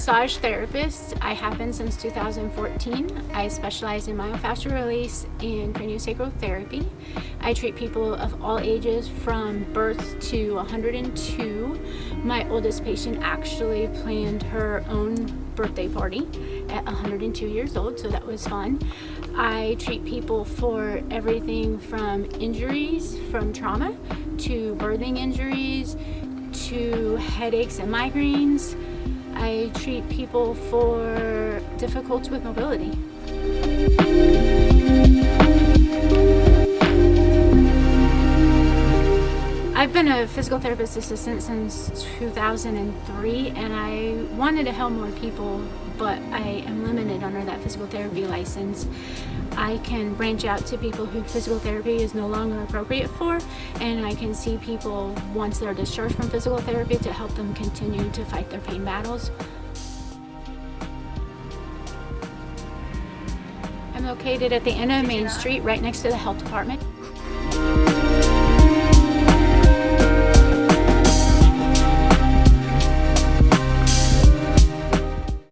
massage therapist. I have been since 2014. I specialize in myofascial release and craniosacral therapy. I treat people of all ages from birth to 102. My oldest patient actually planned her own birthday party at 102 years old, so that was fun. I treat people for everything from injuries, from trauma, to birthing injuries, to headaches and migraines. I treat people for difficulty with mobility. I've been a physical therapist assistant since 2003, and I wanted to help more people, but I am limited under that physical therapy license. I can branch out to people who physical therapy is no longer appropriate for, and I can see people once they're discharged from physical therapy to help them continue to fight their pain battles. I'm located at the end of Main Street, right next to the health department.